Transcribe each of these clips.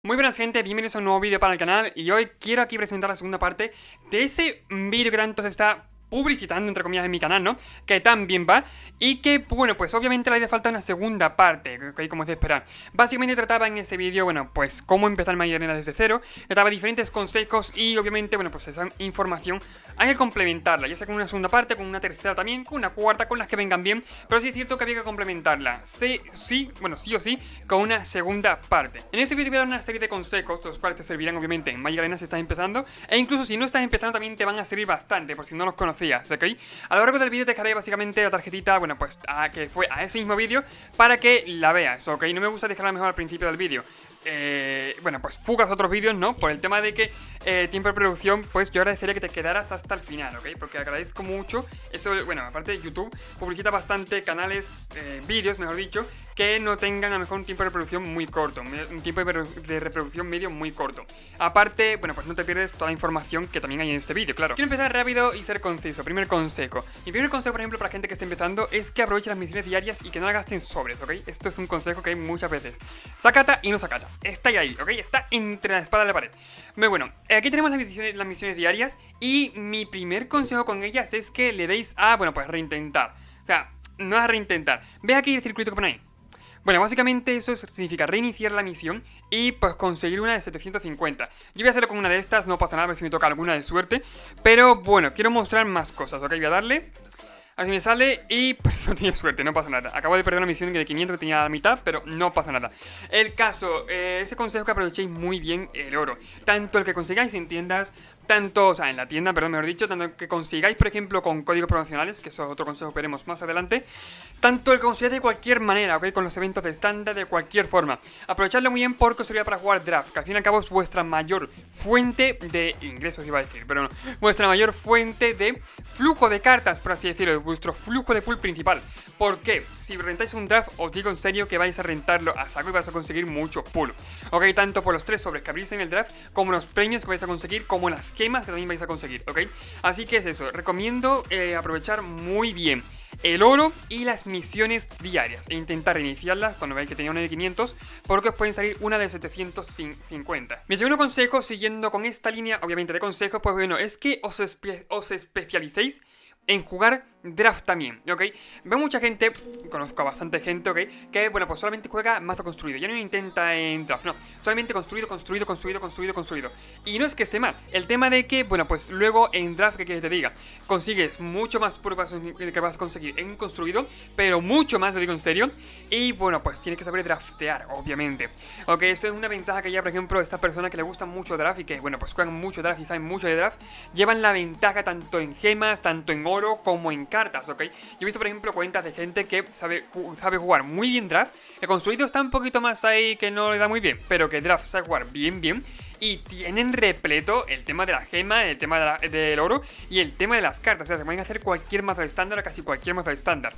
Muy buenas gente, bienvenidos a un nuevo vídeo para el canal y hoy quiero aquí presentar la segunda parte de ese vídeo que tanto se está publicitando, entre comillas, en mi canal, ¿no? Que también va y que, bueno, pues obviamente le hace falta una segunda parte, ¿ok? Como es de esperar. Básicamente trataba en ese vídeo, bueno, pues cómo empezar Magic Arena desde cero, trataba diferentes consejos y obviamente, bueno, pues esa información hay que complementarla, ya sea con una segunda parte, con una tercera también, con una cuarta, con las que vengan bien, pero sí es cierto que había que complementarla, sí o sí, con una segunda parte. En este vídeo voy a dar una serie de consejos, los cuales te servirán obviamente en Magic Arena si estás empezando, e incluso si no estás empezando también te van a servir bastante, por si no los conocías, ¿ok? A lo largo del vídeo te dejaré básicamente la tarjetita, bueno, pues que fue a ese mismo vídeo, para que la veas, ¿ok? No me gusta dejarla mejor al principio del vídeo. Bueno, pues fugas otros vídeos, ¿no? Por el tema de que tiempo de producción, pues yo agradecería que te quedaras hasta el final, ¿ok? Porque agradezco mucho eso, bueno, aparte de YouTube, publicita bastante canales, vídeos, mejor dicho, que no tengan a lo mejor un tiempo de reproducción muy corto, un tiempo de reproducción medio muy corto. Aparte, bueno, pues no te pierdes toda la información que también hay en este vídeo, claro. Quiero empezar rápido y ser conciso. Primer consejo. Mi primer consejo, por ejemplo, para gente que esté empezando, es que aproveche las misiones diarias y que no la gasten sobres, ¿ok? Esto es un consejo que hay muchas veces. Sacata y no sacata. Está ahí, ¿ok? Está entre la espada y la pared. Muy bueno, aquí tenemos las misiones diarias y mi primer consejo con ellas es que le deis a, bueno, pues reintentar. O sea, no a reintentar. Ve aquí el circuito que pone ahí. Bueno, básicamente eso significa reiniciar la misión y pues conseguir una de 750. Yo voy a hacerlo con una de estas, no pasa nada, a ver si me toca alguna de suerte. Pero bueno, quiero mostrar más cosas, ¿ok? Voy a darle... A ver si me sale y pues, no tiene suerte, no pasa nada. Acabo de perder una misión de 500 que tenía a la mitad, pero no pasa nada. El caso, ese consejo que aprovechéis muy bien el oro. Tanto el que consigáis en tiendas, tanto, o sea, en la tienda, perdón, mejor dicho, tanto el que consigáis, por ejemplo, con códigos promocionales, que eso es otro consejo que veremos más adelante. Tanto el que consigáis de cualquier manera, ¿ok? Con los eventos de estándar, de cualquier forma. Aprovechadlo muy bien porque os servirá para jugar draft, que al fin y al cabo es vuestra mayor fuente de ingresos, iba a decir, pero no. Vuestra mayor fuente de flujo de cartas, por así decirlo, vuestro flujo de pool principal. ¿Por qué? Si rentáis un draft, os digo en serio que vais a rentarlo a saco y vais a conseguir mucho pool. Ok, tanto por los 3 sobres que abrís en el draft, como los premios que vais a conseguir, como las gemas que también vais a conseguir, ok. Así que es eso, recomiendo aprovechar muy bien el oro y las misiones diarias e intentar reiniciarlas cuando veáis que tenía una de 500, porque os pueden salir una de 750. Mi segundo consejo, siguiendo con esta línea obviamente de consejos, pues bueno, es que os especialicéis en jugar draft también, ¿ok? Veo mucha gente, conozco a bastante gente, ¿ok? Que, bueno, pues solamente juega mazo construido, ya no intenta en draft, no. Solamente construido. Y no es que esté mal, el tema de que, bueno, pues luego en draft, ¿qué quieres que te diga? Consigues mucho más pruebas que vas a conseguir en construido, pero mucho más, lo digo en serio. Y, bueno, pues tienes que saber draftear, obviamente. Ok, eso es una ventaja que ya, por ejemplo, esta persona que le gusta mucho draft y que, bueno, pues juegan mucho draft y saben mucho de draft, llevan la ventaja tanto en gemas, tanto en oro como en cartas, ¿ok? Yo he visto, por ejemplo, cuentas de gente que sabe jugar muy bien draft. El construido está un poquito más ahí que no le da muy bien, pero que draft sabe jugar bien. Y tienen repleto el tema de la gema, el tema del oro y el tema de las cartas. O sea, se pueden hacer cualquier mazo de estándar, casi cualquier mazo de estándar.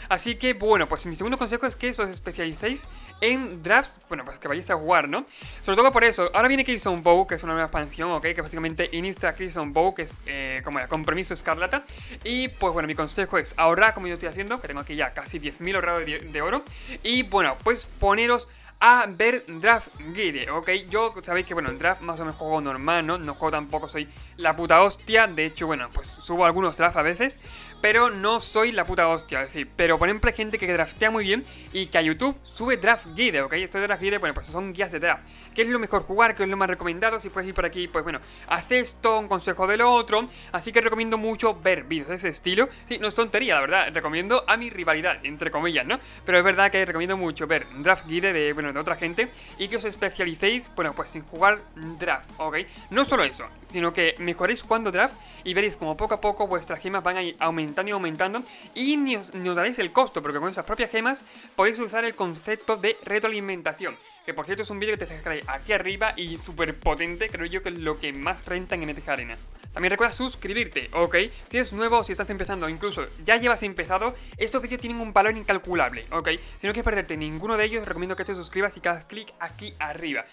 Así que, bueno, pues mi segundo consejo es que os especialicéis en drafts, bueno, pues que vayáis a jugar, ¿no? Sobre todo por eso, ahora viene Crimson Bow, que es una nueva expansión, ¿ok? Que básicamente inicia Crimson Bow, que es como el compromiso escarlata. Y, pues bueno, mi consejo es ahorrar como yo estoy haciendo, que tengo aquí ya casi 10.000 ahorrados de oro. Y, bueno, pues poneros a ver Draft Guide, ¿ok? Yo sabéis que, bueno, en Draft más o menos juego normal, ¿no? No juego tampoco, soy la puta hostia. De hecho, bueno, pues subo algunos drafts a veces, pero no soy la puta hostia, es decir, pero por ejemplo hay gente que draftea muy bien y que a YouTube sube Draft Guide, ¿ok? Esto de Draft Guide, bueno, pues son guías de draft. ¿Qué es lo mejor jugar? ¿Qué es lo más recomendado? Si puedes ir por aquí, pues bueno, haz esto, un consejo del otro. Así que recomiendo mucho ver vídeos de ese estilo. Sí, no es tontería, la verdad, recomiendo a mi rivalidad, entre comillas, ¿no? Pero es verdad que recomiendo mucho ver Draft Guide de, bueno, de otra gente y que os especialicéis, bueno, pues en jugar draft, ¿ok? No solo eso, sino que mejoréis jugando draft y veréis como poco a poco vuestras gemas van a ir aumentando y ni os daréis el costo, porque con esas propias gemas podéis usar el concepto de retroalimentación, que por cierto es un vídeo que te dejaré aquí arriba y súper potente, creo yo que es lo que más renta en MTG Arena. También recuerda suscribirte, ¿ok? Si eres nuevo, si estás empezando, incluso ya llevas empezado, estos vídeos tienen un valor incalculable, ¿ok? Si no quieres perderte ninguno de ellos, recomiendo que te suscribas y que hagas clic aquí arriba.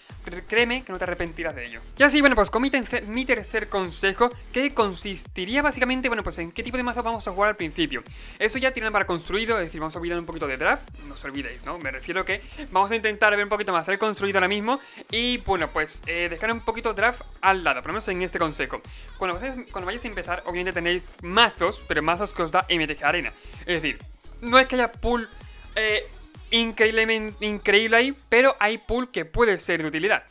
Créeme que no te arrepentirás de ello. Y así, bueno, pues con mi tercer consejo, que consistiría básicamente, bueno, pues en qué tipo de mazo vamos a jugar al principio. Eso ya tiene para construido, es decir, vamos a olvidar un poquito de draft, no os olvidéis, ¿no? Me refiero que vamos a intentar ver un poquito más el construido ahora mismo y, bueno, pues dejar un poquito draft al lado, por lo menos en este consejo. Cuando vayáis a empezar, obviamente tenéis mazos, pero mazos que os da MTG Arena. Es decir, no es que haya pool increíble ahí, pero hay pool que puede ser de utilidad.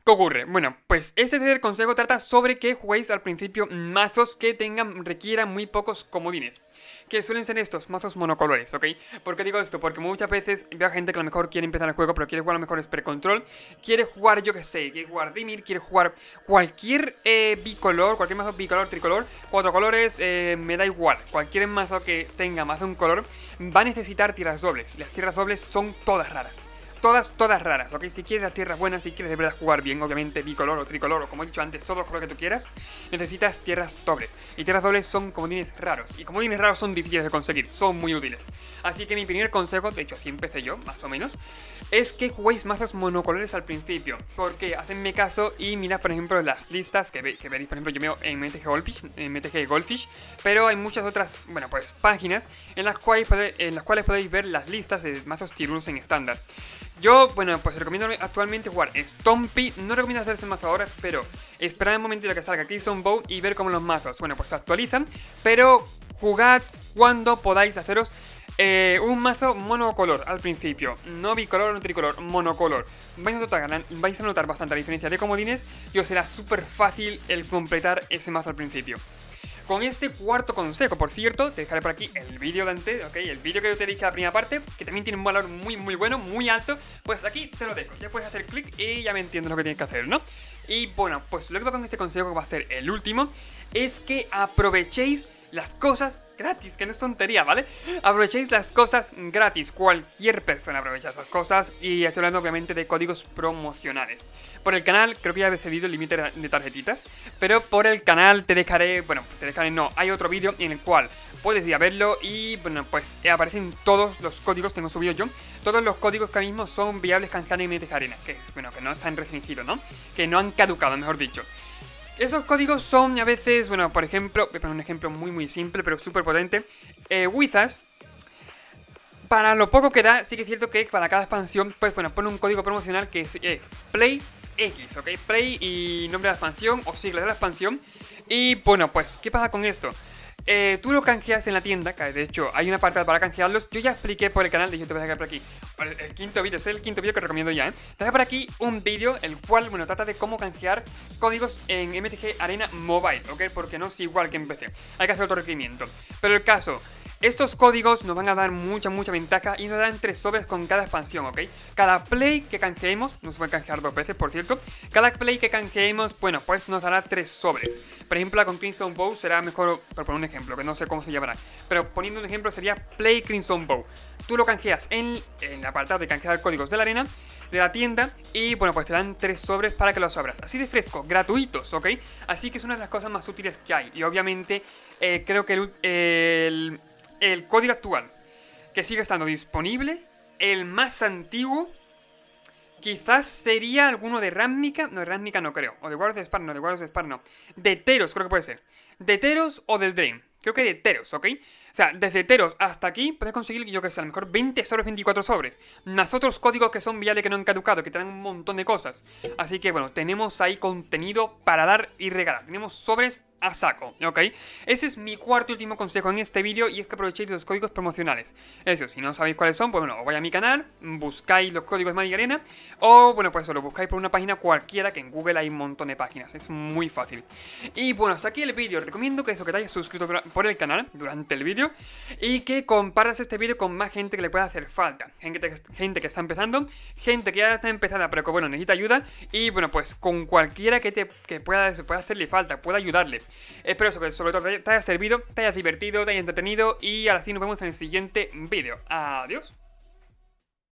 ¿Qué ocurre? Bueno, pues este tercer consejo trata sobre que juguéis al principio mazos que requieran muy pocos comodines. Que suelen ser estos, mazos monocolores, ¿ok? ¿Por qué digo esto? Porque muchas veces veo a gente que a lo mejor quiere empezar el juego, pero quiere jugar a lo mejor Esper Control, quiere jugar, yo que sé, quiere jugar Dimir, quiere jugar cualquier bicolor, cualquier mazo bicolor, tricolor, 4 colores, me da igual. Cualquier mazo que tenga más de un color va a necesitar tierras dobles. Las tierras dobles son todas raras. Todas raras, ¿ok? Si quieres las tierras buenas, si quieres de verdad jugar bien, obviamente bicolor o tricolor, o como he dicho antes, todos los colores que tú quieras, necesitas tierras dobles. Y tierras dobles son comodines raros, y comodines raros son difíciles de conseguir, son muy útiles. Así que mi primer consejo, de hecho así empecé yo, más o menos, es que juguéis mazos monocolores al principio. Porque hacedme caso y mirad, por ejemplo, las listas que veréis, por ejemplo, yo veo en MTG Goldfish, pero hay muchas otras, bueno, pues páginas en las cuales podéis ver las listas de mazos tier 1 en estándar. Yo, bueno, pues recomiendo actualmente jugar Stompy. No recomiendo hacerse el mazo ahora, pero esperar el momento de que salga Crimson Bow y ver cómo los mazos, bueno, pues se actualizan. Pero jugad cuando podáis haceros un mazo monocolor al principio. No bicolor, no tricolor, monocolor. Vais a notar bastante la diferencia de comodines y os será súper fácil el completar ese mazo al principio. Con este cuarto consejo, por cierto, te dejaré por aquí el vídeo de antes, ¿ok? El vídeo que yo te dije la primera parte, que también tiene un valor muy bueno, muy alto. Pues aquí te lo dejo, ya puedes hacer clic y ya me entiendes lo que tienes que hacer, ¿no? Y bueno, pues lo que va con este consejo, que va a ser el último, es que aprovechéis las cosas gratis, que no es tontería, ¿vale? Aprovechéis las cosas gratis, cualquier persona aprovecha esas cosas, y estoy hablando obviamente de códigos promocionales. Por el canal creo que ya he cedido el límite de tarjetitas, pero por el canal te dejaré, bueno, no, hay otro vídeo en el cual puedes ir a verlo y, bueno, pues aparecen todos los códigos que hemos subido yo, todos los códigos que ahora mismo son viables canjear en MTG Arena, que, bueno, que no están restringidos, ¿no? Que no han caducado, mejor dicho. Esos códigos son a veces, bueno, por ejemplo, voy a poner un ejemplo muy simple, pero súper potente. Wizards, para lo poco que da, sí que es cierto que para cada expansión, pues bueno, pone un código promocional que es Play X, ¿ok? Play y nombre de la expansión o sigla de la expansión. Y bueno, pues, ¿qué pasa con esto? Tú lo canjeas en la tienda, que de hecho hay una parte para canjearlos. Yo ya expliqué por el canal, de hecho te voy a dejar por aquí el quinto vídeo, es el quinto vídeo que recomiendo ya, Te dejo por aquí un vídeo, el cual, bueno, trata de cómo canjear códigos en MTG Arena Mobile, ¿ok? Porque no es igual que en PC, hay que hacer otro requerimiento. Pero el caso, estos códigos nos van a dar mucha ventaja y nos darán 3 sobres con cada expansión, ¿ok? Cada play que canjeemos, no se puede canjear 2 veces, por cierto. Cada play que canjeemos, bueno, pues nos dará 3 sobres. Por ejemplo, con Crimson Bow será mejor, por poner un ejemplo, que no sé cómo se llamará, pero poniendo un ejemplo sería Play Crimson Bow. Tú lo canjeas en el apartado de canjear códigos de la arena, de la tienda, y bueno, pues te dan 3 sobres para que los abras. Así de fresco, gratuitos, ¿ok? Así que es una de las cosas más útiles que hay. Y obviamente, creo que el código actual que sigue estando disponible, el más antiguo, quizás sería alguno de Ravnica. No, de Ravnica no creo. O de Warriors of Spar, no, de Warriors of Spar no. De Teros creo que puede ser. De Teros o del Drain. Creo que de Teros, ¿ok? O sea, desde Teros hasta aquí puedes conseguir, yo que sé, a lo mejor 20 sobres, 24 sobres. Más otros códigos que son viables que no han caducado, que te dan un montón de cosas. Así que bueno, tenemos ahí contenido para dar y regalar. Tenemos sobres a saco, ¿ok? Ese es mi cuarto y último consejo en este vídeo, y es que aprovechéis los códigos promocionales. Eso, si no sabéis cuáles son, pues bueno, os vais a mi canal, buscáis los códigos de Magic Arena, o bueno, pues lo buscáis por una página cualquiera, que en Google hay un montón de páginas, es muy fácil. Y bueno, hasta aquí el vídeo. Recomiendo que eso, que te hayas suscrito por el canal durante el vídeo, y que compartas este vídeo con más gente que le pueda hacer falta. Gente que está empezando, gente que ya está empezada pero que bueno, necesita ayuda, y bueno, pues con cualquiera que pueda hacerle falta, pueda ayudarle. Espero eso, que sobre todo te haya servido, te hayas divertido, te haya entretenido, y ahora sí nos vemos en el siguiente vídeo. Adiós.